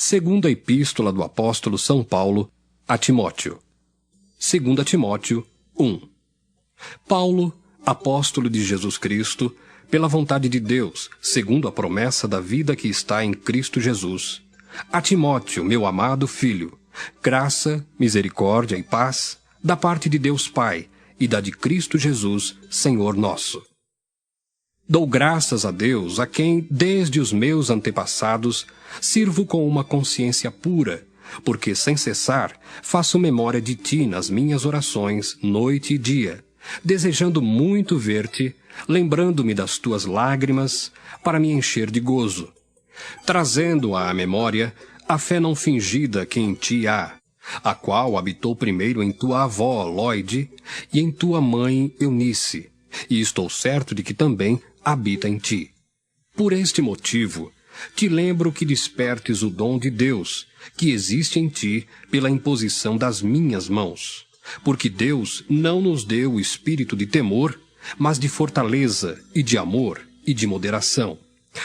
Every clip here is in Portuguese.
Segunda Epístola do Apóstolo São Paulo a Timóteo. 2 Timóteo 1. Paulo, apóstolo de Jesus Cristo, pela vontade de Deus, segundo a promessa da vida que está em Cristo Jesus. A Timóteo, meu amado filho, graça, misericórdia e paz, da parte de Deus Pai e da de Cristo Jesus, Senhor nosso. Dou graças a Deus, a quem, desde os meus antepassados, sirvo com uma consciência pura, porque, sem cessar, faço memória de ti nas minhas orações, noite e dia, desejando muito ver-te, lembrando-me das tuas lágrimas, para me encher de gozo, trazendo à memória a fé não fingida que em ti há, a qual habitou primeiro em tua avó, Lóide, e em tua mãe, Eunice, e estou certo de que também habita em ti. Por este motivo, te lembro que despertes o dom de Deus, que existe em ti pela imposição das minhas mãos. Porque Deus não nos deu o espírito de temor, mas de fortaleza e de amor e de moderação.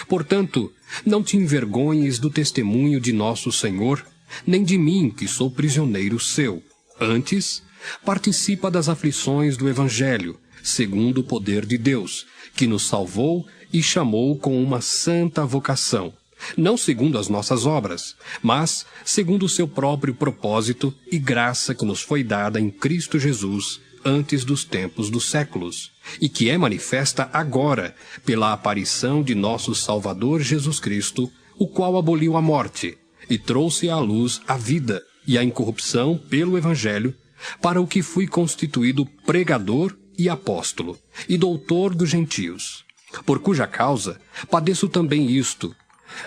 Portanto, não te envergonhes do testemunho de nosso Senhor, nem de mim, que sou prisioneiro seu. Antes, participa das aflições do Evangelho, segundo o poder de Deus, que nos salvou e chamou com uma santa vocação, não segundo as nossas obras, mas segundo o seu próprio propósito e graça que nos foi dada em Cristo Jesus antes dos tempos dos séculos, e que é manifesta agora pela aparição de nosso Salvador Jesus Cristo, o qual aboliu a morte e trouxe à luz a vida e a incorrupção pelo Evangelho, para o que fui constituído pregador e apóstolo, e doutor dos gentios, por cuja causa padeço também isto,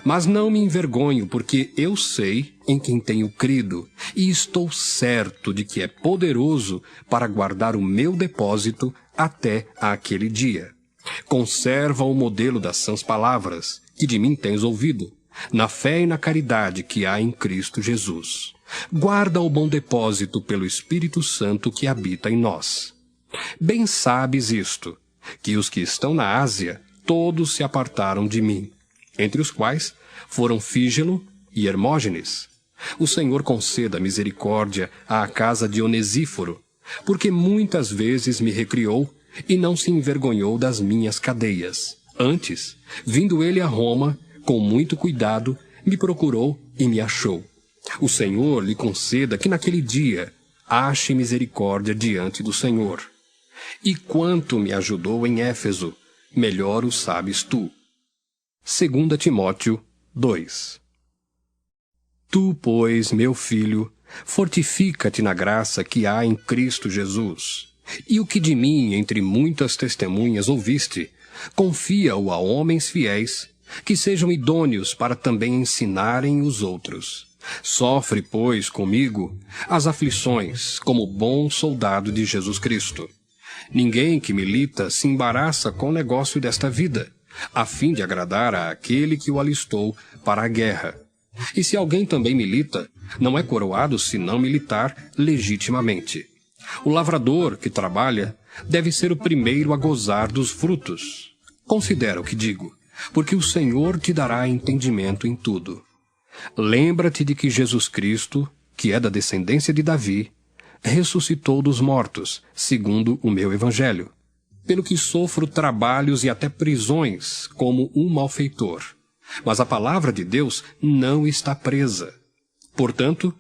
mas não me envergonho, porque eu sei em quem tenho crido, e estou certo de que é poderoso para guardar o meu depósito até aquele dia. Conserva o modelo das sãs palavras, que de mim tens ouvido, na fé e na caridade que há em Cristo Jesus. Guarda o bom depósito pelo Espírito Santo que habita em nós. Bem sabes isto, que os que estão na Ásia, todos se apartaram de mim, entre os quais foram Fígelo e Hermógenes. O Senhor conceda misericórdia à casa de Onesíforo, porque muitas vezes me recriou e não se envergonhou das minhas cadeias. Antes, vindo ele a Roma, com muito cuidado, me procurou e me achou. O Senhor lhe conceda que naquele dia ache misericórdia diante do Senhor. E quanto me ajudou em Éfeso, melhor o sabes tu. 2 Timóteo 2. Tu, pois, meu filho, fortifica-te na graça que há em Cristo Jesus. E o que de mim, entre muitas testemunhas, ouviste, confia-o a homens fiéis, que sejam idôneos para também ensinarem os outros. Sofre, pois, comigo as aflições, como bom soldado de Jesus Cristo. Ninguém que milita se embaraça com o negócio desta vida, a fim de agradar àquele que o alistou para a guerra. E se alguém também milita, não é coroado se não militar legitimamente. O lavrador que trabalha deve ser o primeiro a gozar dos frutos. Considera o que digo, porque o Senhor te dará entendimento em tudo. Lembra-te de que Jesus Cristo, que é da descendência de Davi, ressuscitou dos mortos, segundo o meu evangelho, pelo que sofro trabalhos e até prisões, como um malfeitor. Mas a palavra de Deus não está presa. Portanto,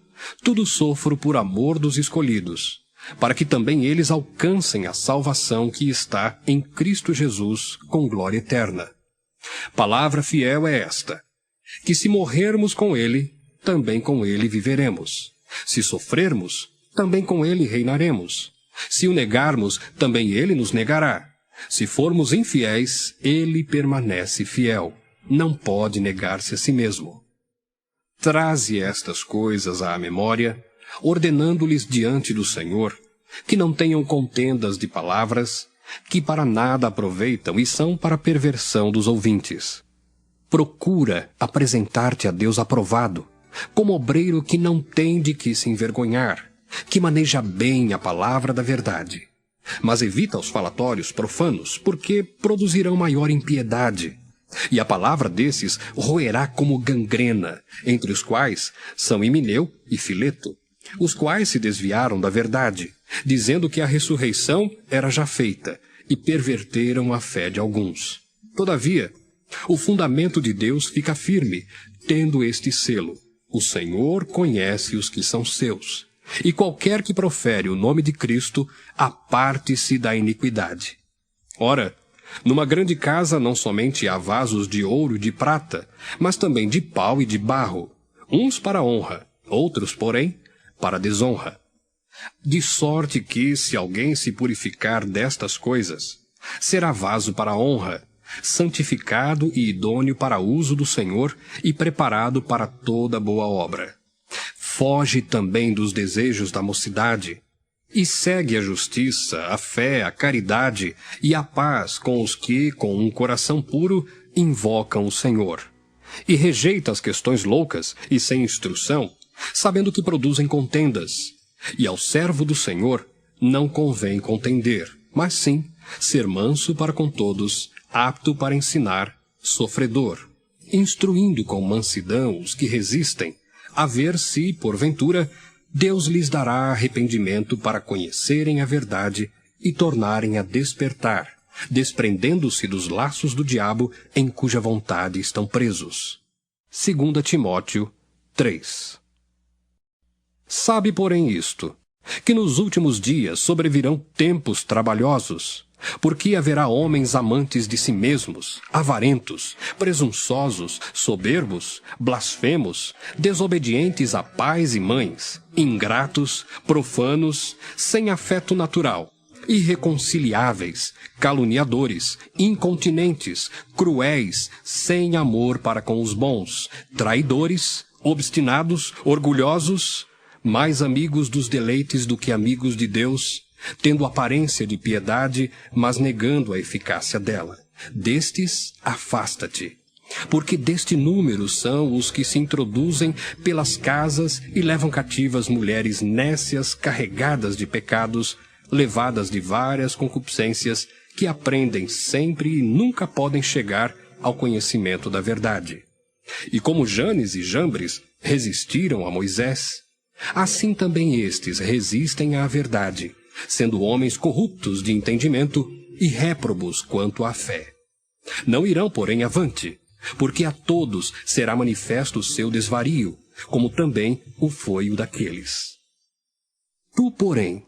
tudo sofro por amor dos escolhidos, para que também eles alcancem a salvação que está em Cristo Jesus com glória eterna. Palavra fiel é esta, que se morrermos com ele, também com ele viveremos. Se sofrermos, também com ele reinaremos. Se o negarmos, também ele nos negará. Se formos infiéis, ele permanece fiel. Não pode negar-se a si mesmo. Traze estas coisas à memória, ordenando-lhes diante do Senhor, que não tenham contendas de palavras, que para nada aproveitam e são para perversão dos ouvintes. Procura apresentar-te a Deus aprovado, como obreiro que não tem de que se envergonhar, que maneja bem a palavra da verdade. Mas evita os falatórios profanos, porque produzirão maior impiedade. E a palavra desses roerá como gangrena, entre os quais são Himeneu e Fileto, os quais se desviaram da verdade, dizendo que a ressurreição era já feita, e perverteram a fé de alguns. Todavia, o fundamento de Deus fica firme, tendo este selo: o Senhor conhece os que são seus, e qualquer que profere o nome de Cristo, aparte-se da iniquidade. Ora, numa grande casa não somente há vasos de ouro e de prata, mas também de pau e de barro, uns para honra, outros, porém, para desonra. De sorte que, se alguém se purificar destas coisas, será vaso para honra, santificado e idôneo para uso do Senhor e preparado para toda boa obra. Foge também dos desejos da mocidade, e segue a justiça, a fé, a caridade e a paz com os que, com um coração puro, invocam o Senhor. E rejeita as questões loucas e sem instrução, sabendo que produzem contendas. E ao servo do Senhor não convém contender, mas sim ser manso para com todos, apto para ensinar, sofredor, instruindo com mansidão os que resistem, a ver se, porventura, Deus lhes dará arrependimento para conhecerem a verdade e tornarem a despertar, desprendendo-se dos laços do diabo em cuja vontade estão presos. 2 Timóteo 3. Sabe, porém, isto, que nos últimos dias sobrevirão tempos trabalhosos, porque haverá homens amantes de si mesmos, avarentos, presunçosos, soberbos, blasfemos, desobedientes a pais e mães, ingratos, profanos, sem afeto natural, irreconciliáveis, caluniadores, incontinentes, cruéis, sem amor para com os bons, traidores, obstinados, orgulhosos, mais amigos dos deleites do que amigos de Deus, tendo aparência de piedade, mas negando a eficácia dela. Destes, afasta-te, porque deste número são os que se introduzem pelas casas e levam cativas mulheres nécias, carregadas de pecados, levadas de várias concupiscências, que aprendem sempre e nunca podem chegar ao conhecimento da verdade. E como Janes e Jambres resistiram a Moisés, assim também estes resistem à verdade, sendo homens corruptos de entendimento e réprobos quanto à fé. Não irão, porém, avante, porque a todos será manifesto o seu desvario, como também o foi o daqueles. Tu, porém,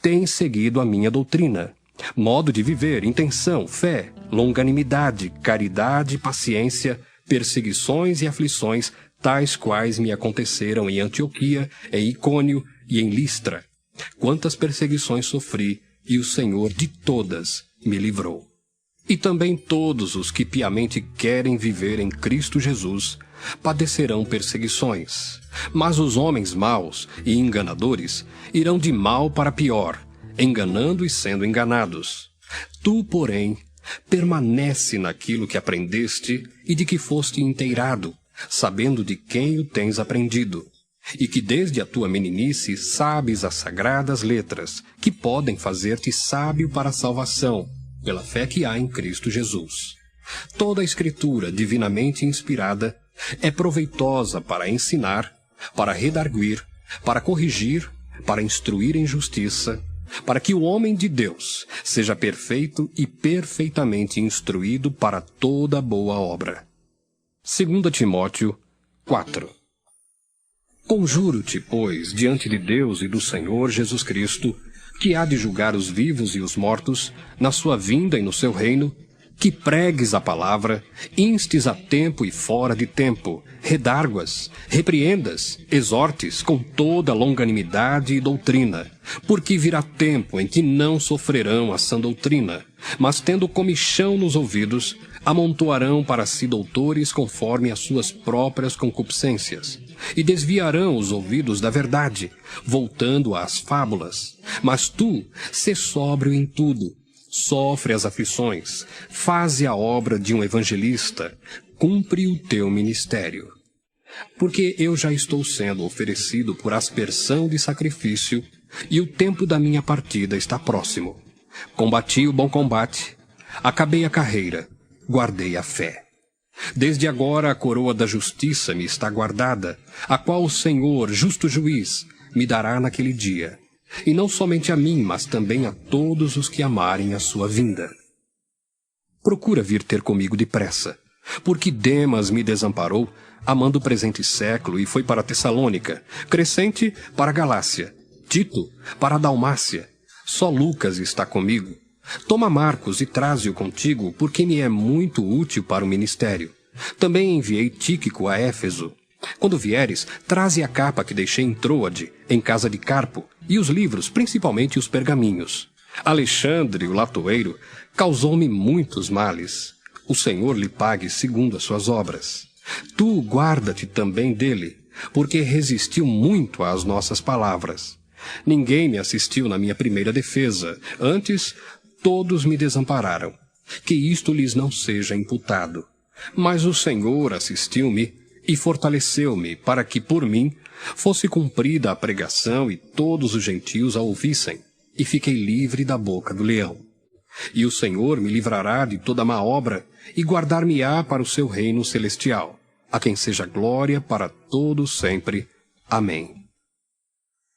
tens seguido a minha doutrina, modo de viver, intenção, fé, longanimidade, caridade, paciência, perseguições e aflições, tais quais me aconteceram em Antioquia, em Icônio e em Listra. Quantas perseguições sofri, e o Senhor de todas me livrou. E também todos os que piamente querem viver em Cristo Jesus padecerão perseguições. Mas os homens maus e enganadores irão de mal para pior, enganando e sendo enganados. Tu, porém, permanece naquilo que aprendeste e de que foste inteirado, sabendo de quem o tens aprendido, e que desde a tua meninice sabes as sagradas letras, que podem fazer-te sábio para a salvação, pela fé que há em Cristo Jesus. Toda a Escritura divinamente inspirada é proveitosa para ensinar, para redarguir, para corrigir, para instruir em justiça, para que o homem de Deus seja perfeito e perfeitamente instruído para toda boa obra. 2 Timóteo 4. Conjuro-te, pois, diante de Deus e do Senhor Jesus Cristo, que há de julgar os vivos e os mortos, na sua vinda e no seu reino, que pregues a palavra, instes a tempo e fora de tempo, redarguas, repreendas, exortes com toda longanimidade e doutrina, porque virá tempo em que não sofrerão a sã doutrina, mas tendo comichão nos ouvidos, amontoarão para si doutores conforme as suas próprias concupiscências, e desviarão os ouvidos da verdade, voltando às fábulas. Mas tu, sê sóbrio em tudo, sofre as aflições, faze a obra de um evangelista, cumpre o teu ministério. Porque eu já estou sendo oferecido por aspersão de sacrifício, e o tempo da minha partida está próximo. Combati o bom combate, acabei a carreira, guardei a fé. Desde agora a coroa da justiça me está guardada, a qual o Senhor, justo juiz, me dará naquele dia, e não somente a mim, mas também a todos os que amarem a sua vinda. Procura vir ter comigo depressa, porque Demas me desamparou, amando o presente século, e foi para Tessalônica, Crescente para a Galácia, Tito para a Dalmácia. Só Lucas está comigo. Toma Marcos e traze-o contigo, porque me é muito útil para o ministério. Também enviei Tíquico a Éfeso. Quando vieres, traze a capa que deixei em Troade, em casa de Carpo, e os livros, principalmente os pergaminhos. Alexandre, o latoeiro, causou-me muitos males. O Senhor lhe pague segundo as suas obras. Tu guarda-te também dele, porque resistiu muito às nossas palavras. Ninguém me assistiu na minha primeira defesa, antes todos me desampararam. Que isto lhes não seja imputado. Mas o Senhor assistiu-me e fortaleceu-me para que por mim fosse cumprida a pregação e todos os gentios a ouvissem, e fiquei livre da boca do leão. E o Senhor me livrará de toda má obra e guardar-me-á para o seu reino celestial, a quem seja glória para todos sempre. Amém.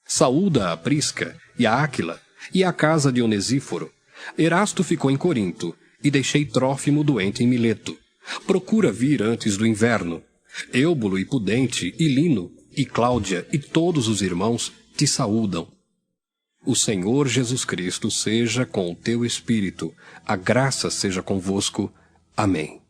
Saúda a Prisca e a Áquila e a casa de Onesíforo. Erasto ficou em Corinto, e deixei Trófimo doente em Mileto. Procura vir antes do inverno. Eubulo e Pudente e Lino e Cláudia e todos os irmãos te saúdam. O Senhor Jesus Cristo seja com o teu espírito. A graça seja convosco. Amém.